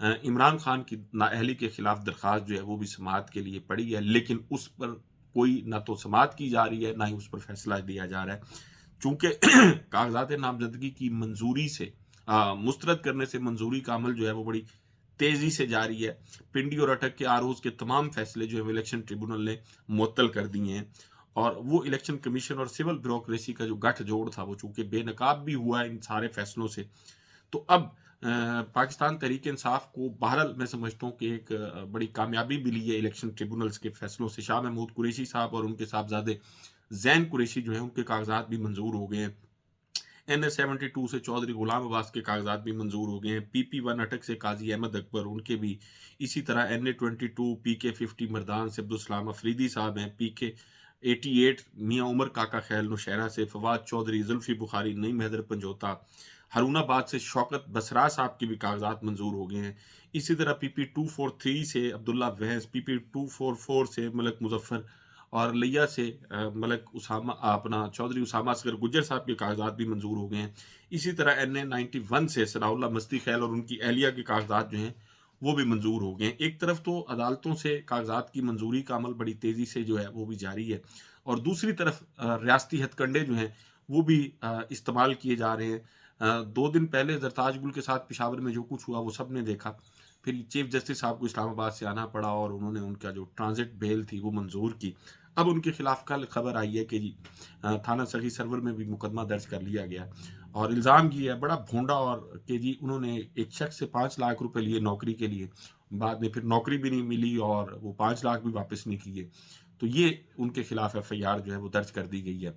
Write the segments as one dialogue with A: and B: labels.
A: عمران خان کی نااہلی کے خلاف درخواست جو ہے وہ بھی سماعت کے لیے پڑی ہے، لیکن اس پر کوئی نہ تو سماعت کی جا رہی ہے، نہ ہی اس پر فیصلہ دیا جا رہا ہے، چونکہ کاغذات نامزدگی کی منظوری سے مسترد کرنے سے منظوری کا عمل جو ہے وہ بڑی تیزی سے جاری ہے۔ پنڈی اور اٹک کے آروز کے تمام فیصلے جو ہے الیکشن ٹریبونل نے معطل کر دیے ہیں، اور وہ الیکشن کمیشن اور سول بیوروکریسی کا جو گٹھ جوڑ تھا وہ چونکہ بے نقاب بھی ہوا ہے ان سارے فیصلوں سے، تو اب پاکستان تحریک انصاف کو بہرحال میں سمجھتا ہوں کہ ایک بڑی کامیابی ملی ہے الیکشن ٹریبونلز کے فیصلوں سے۔ شاہ محمود قریشی صاحب اور ان کے صاحبزادے زین قریشی جو ہیں ان کے کاغذات بھی منظور ہو گئے ہیں، NS-72 سے چودھری غلام عباس کے کاغذات بھی منظور ہو گئے ہیں، PP-1 اٹک سے قاضی احمد اکبر ان کے بھی، اسی طرح NA-22 PK-50 مردان سے عبدالسلام افریدی صاحب ہیں، PK-88 میاں عمر کاکا خیل نوشہرہ سے فواد چودھری، زلفی بخاری، نعیم حیدر پنجوتا، ہارون آباد سے شوکت بسرا صاحب کے بھی کاغذات منظور ہو گئے ہیں، اسی طرح PP-243 سے عبداللہ ویس، PP-244 سے ملک مظفر، اور لیا سے ملک اسامہ اپنا چودھری اسامہ اصغر گجر صاحب کے کاغذات بھی منظور ہو گئے ہیں، اسی طرح NA-91 سے ثناء اللہ مستی خیل اور ان کی اہلیہ کے کاغذات جو ہیں وہ بھی منظور ہو گئے ہیں۔ ایک طرف تو عدالتوں سے کاغذات کی منظوری کا عمل بڑی تیزی سے جو ہے وہ بھی جاری ہے، اور دوسری طرف ریاستی ہتھ کنڈے جو ہیں وہ بھی استعمال کیے جا رہے ہیں۔ 2 دن پہلے زرتاج گل کے ساتھ پشاور میں جو کچھ ہوا وہ سب نے دیکھا، پھر چیف جسٹس صاحب کو اسلام آباد سے آنا پڑا اور انہوں نے ان کا جو ٹرانزٹ بیل تھی وہ منظور کی۔ اب ان کے خلاف کل خبر آئی ہے کہ جی تھانہ سخی سرور میں بھی مقدمہ درج کر لیا گیا، اور الزام یہ ہے بڑا بھونڈا، اور کہ جی انہوں نے ایک شخص سے 5 لاکھ روپے لیے نوکری کے لیے، بعد میں پھر نوکری بھی نہیں ملی اور وہ 5 لاکھ بھی واپس نہیں کیے، تو یہ ان کے خلاف FIR جو ہے وہ درج کر دی گئی ہے۔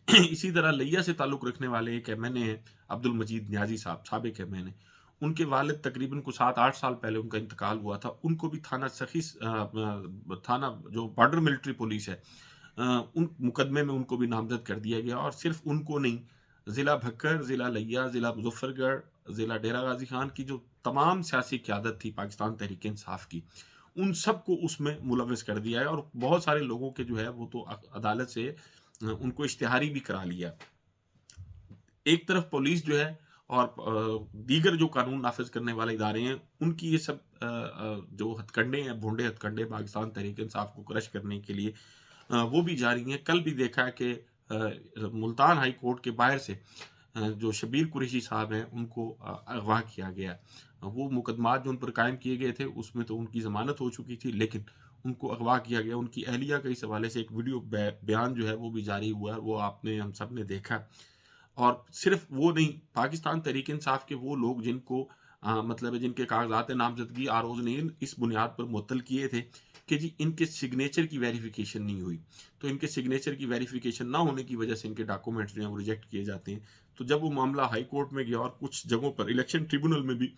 A: اسی طرح لیا سے تعلق رکھنے والے ایک MNA ہیں عبد المجید نیازی صاحب، سابق MNA، ان کے والد تقریباً کو 7-8 سال پہلے ان کا انتقال ہوا تھا، ان کو بھی تھانہ سخی تھانہ جو بارڈر ملٹری پولیس ہے ان مقدمے میں ان کو بھی نامزد کر دیا گیا، اور صرف ان کو نہیں، ضلع بھکر، ضلع لیا، ضلع مظفر گڑھ، ضلع ڈیرہ غازی خان کی جو تمام سیاسی قیادت تھی پاکستان تحریک انصاف کی، ان سب کو اس میں ملوث کر دیا ہے، اور بہت سارے لوگوں کے جو ہے وہ تو عدالت سے ان کو اشتہاری بھی کرا لیا۔ ایک طرف پولیس جو ہے اور دیگر جو قانون نافذ کرنے والے ادارے ہیں ان کی یہ سب جو ہتھ کنڈے ہیں، بھونڈے ہتھ کنڈے پاکستان تحریک انصاف کو کرش کرنے کے لیے وہ بھی جاری ہیں۔ کل بھی دیکھا ہے کہ ملتان ہائی کورٹ کے باہر سے جو شبیر قریشی صاحب ہیں ان کو اغوا کیا گیا، وہ مقدمات جو ان پر قائم کیے گئے تھے اس میں تو ان کی ضمانت ہو چکی تھی، لیکن ان کو اغوا کیا گیا۔ ان کی اہلیہ کا اس حوالے سے ایک ویڈیو بیان جو ہے وہ بھی جاری ہوا ہے، وہ ہم سب نے دیکھا، اور صرف وہ نہیں، پاکستان تحریک انصاف کے وہ لوگ جن کو مطلب ہے جن کے کاغذات نامزدگی آروز نے اس بنیاد پر معطل کیے تھے کہ جی ان کے سگنیچر کی ویریفیکیشن نہیں ہوئی، تو ان کے سگنیچر کی ویریفیکیشن نہ ہونے کی وجہ سے ان کے ڈاکومنٹس جو ہیں وہ ریجیکٹ کیے جاتے ہیں، تو جب وہ معاملہ ہائی کورٹ میں گیا اور کچھ جگہوں پر الیکشن ٹریبونل میں بھی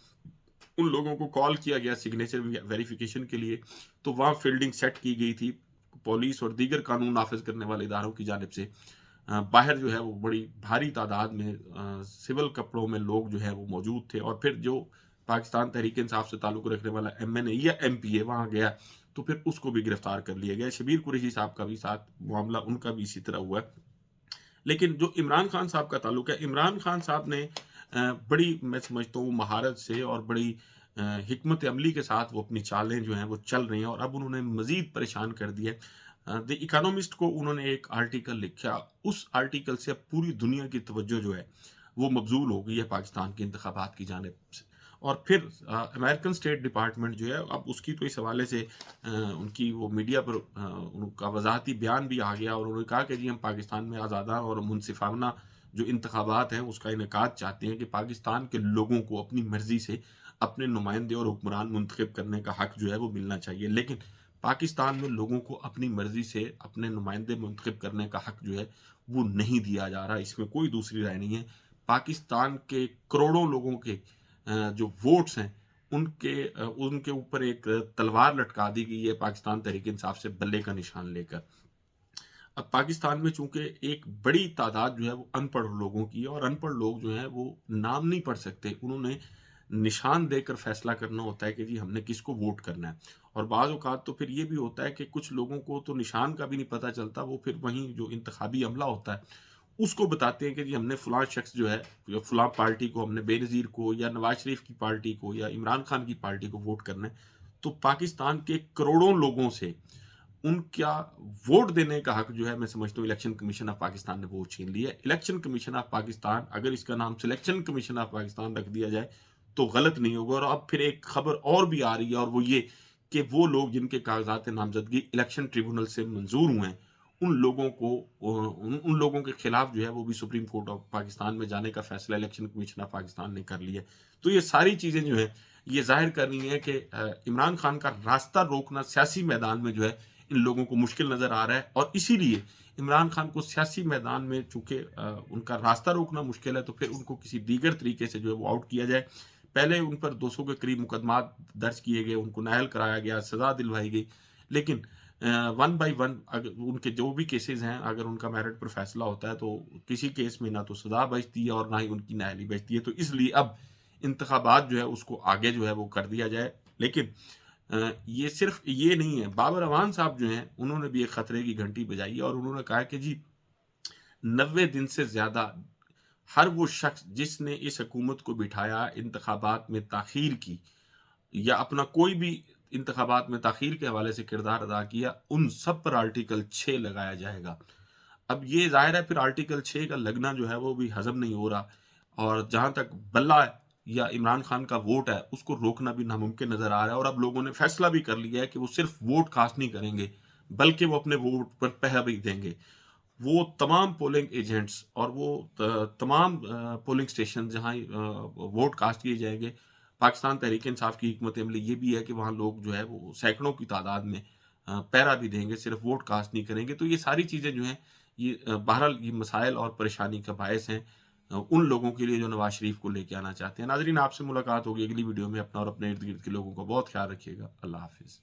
A: ان لوگوں کو کال کیا گیا سگنیچر ویریفیکیشن کے لیے، تو وہاں فیلڈنگ سیٹ کی گئی تھی پولیس اور دیگر قانون نافذ کرنے والے اداروں کی جانب سے، باہر جو ہے وہ بڑی بھاری تعداد میں سول کپڑوں میں لوگ جو ہے وہ موجود تھے، اور پھر جو پاکستان تحریک انصاف سے تعلق رکھنے والا MNA یا MPA وہاں گیا تو پھر اس کو بھی گرفتار کر لیا گیا۔ شبیر قریشی صاحب کا بھی ساتھ معاملہ ان کا بھی اسی طرح ہوا ہے۔ لیکن جو عمران خان صاحب کا تعلق ہے، عمران خان صاحب نے بڑی میں سمجھتا ہوں مہارت سے اور بڑی حکمت عملی کے ساتھ وہ اپنی چالیں جو ہیں وہ چل رہی ہیں، اور اب انہوں نے مزید پریشان کر دیا ہے۔ دی اکانومسٹ کو انہوں نے ایک آرٹیکل لکھا، اس آرٹیکل سے اب پوری دنیا کی توجہ جو ہے وہ مبذول ہو گئی ہے پاکستان کے انتخابات کی جانب سے، اور پھر امریکن اسٹیٹ ڈپارٹمنٹ جو ہے اب اس کی تو اس حوالے سے ان کی وہ میڈیا پر ان کا وضاحتی بیان بھی آ گیا، اور انہوں نے کہا کہ جی ہم پاکستان میں آزادانہ اور منصفانہ جو انتخابات ہیں اس کا انعقاد چاہتے ہیں، کہ پاکستان کے لوگوں کو اپنی مرضی سے اپنے نمائندے اور حکمران منتخب کرنے کا حق جو ہے وہ ملنا چاہیے، لیکن پاکستان میں لوگوں کو اپنی مرضی سے اپنے نمائندے منتخب کرنے کا حق جو ہے وہ نہیں دیا جا رہا، اس میں کوئی دوسری رائے نہیں ہے۔ پاکستان کے کروڑوں لوگوں کے جو ووٹس ہیں ان کے اوپر ایک تلوار لٹکا دی گئی ہے پاکستان تحریک انصاف سے بلے کا نشان لے کر۔ اب پاکستان میں چونکہ ایک بڑی تعداد جو ہے وہ ان پڑھ لوگوں کی ہے، اور ان پڑھ لوگ جو ہیں وہ نام نہیں پڑھ سکتے، انہوں نے نشان دے کر فیصلہ کرنا ہوتا ہے کہ جی ہم نے کس کو ووٹ کرنا ہے، اور بعض اوقات تو پھر یہ بھی ہوتا ہے کہ کچھ لوگوں کو تو نشان کا بھی نہیں پتہ چلتا، وہ پھر وہیں جو انتخابی عملہ ہوتا ہے اس کو بتاتے ہیں کہ جی ہم نے فلاں شخص جو ہے یا فلاں پارٹی کو، ہم نے بے نظیر کو یا نواز شریف کی پارٹی کو یا عمران خان کی پارٹی کو ووٹ کرنا ہے، تو پاکستان کے کروڑوں لوگوں سے ان کا ووٹ دینے کا حق جو ہے، میں سمجھتا ہوں الیکشن کمیشن آف پاکستان نے وہ چھین لیا ہے۔ الیکشن کمیشن آف پاکستان، اگر اس کا نام سلیکشن کمیشن آف پاکستان رکھ دیا جائے تو غلط نہیں ہوگا۔ اور اب پھر ایک خبر اور بھی آ رہی ہے، اور وہ یہ کہ وہ لوگ جن کے کاغذات نامزدگی الیکشن ٹریبونل سے منظور ہوئے ہیں، ان لوگوں کے خلاف جو ہے وہ بھی سپریم کورٹ آف پاکستان میں جانے کا فیصلہ الیکشن کمیشن آف پاکستان نے کر لیا ہے۔ تو یہ ساری چیزیں جو ہیں یہ ظاہر کر رہی ہیں کہ عمران خان کا راستہ روکنا سیاسی میدان میں جو ہے ان لوگوں کو مشکل نظر آ رہا ہے، اور اسی لیے عمران خان کو سیاسی میدان میں چونکہ ان کا راستہ روکنا مشکل ہے، تو پھر ان کو کسی دیگر طریقے سے جو ہے وہ آؤٹ کیا جائے۔ پہلے ان پر 200 کے قریب مقدمات درج کیے گئے، ان کو نااہل کرایا گیا، سزا دلوائی گئی، لیکن ون بائی ون ان کے جو بھی کیسز ہیں، اگر ان کا میرٹ پر فیصلہ ہوتا ہے تو کسی کیس میں نہ تو سزا بچتی ہے اور نہ ہی ان کی نااہلی بچتی ہے۔ تو اس لیے اب انتخابات جو ہے اس کو آگے جو ہے وہ کر دیا جائے۔ لیکن یہ صرف یہ نہیں ہے، بابر اعوان صاحب جو ہیں انہوں نے بھی ایک خطرے کی گھنٹی بجائی ہے، اور انہوں نے کہا کہ جی 90 دن سے زیادہ ہر وہ شخص جس نے اس حکومت کو بٹھایا، انتخابات میں تاخیر کی یا اپنا کوئی بھی انتخابات میں تاخیر کے حوالے سے کردار ادا کیا، ان سب پر آرٹیکل 6 لگایا جائے گا۔ اب یہ ظاہر ہے پھر آرٹیکل 6 کا لگنا جو ہے وہ بھی ہضم نہیں ہو رہا، اور جہاں تک بلہ یا عمران خان کا ووٹ ہے اس کو روکنا بھی ناممکن نظر آ رہا ہے۔ اور اب لوگوں نے فیصلہ بھی کر لیا ہے کہ وہ صرف ووٹ کاسٹ نہیں کریں گے بلکہ وہ اپنے ووٹ پر پہا بھی دیں گے۔ وہ تمام پولنگ ایجنٹس اور وہ تمام پولنگ سٹیشن جہاں ووٹ کاسٹ کیے جائیں گے، پاکستان تحریک انصاف کی حکمت عملی یہ بھی ہے کہ وہاں لوگ جو ہے وہ سینکڑوں کی تعداد میں پہرا بھی دیں گے، صرف ووٹ کاسٹ نہیں کریں گے۔ تو یہ ساری چیزیں جو ہیں یہ بہرحال یہ مسائل اور پریشانی کا باعث ہیں ان لوگوں کے لیے جو نواز شریف کو لے کے آنا چاہتے ہیں۔ ناظرین، آپ سے ملاقات ہوگی اگلی ویڈیو میں۔ اپنا اور اپنے ارد گرد کے لوگوں کا بہت خیال رکھیے گا۔ اللہ حافظ۔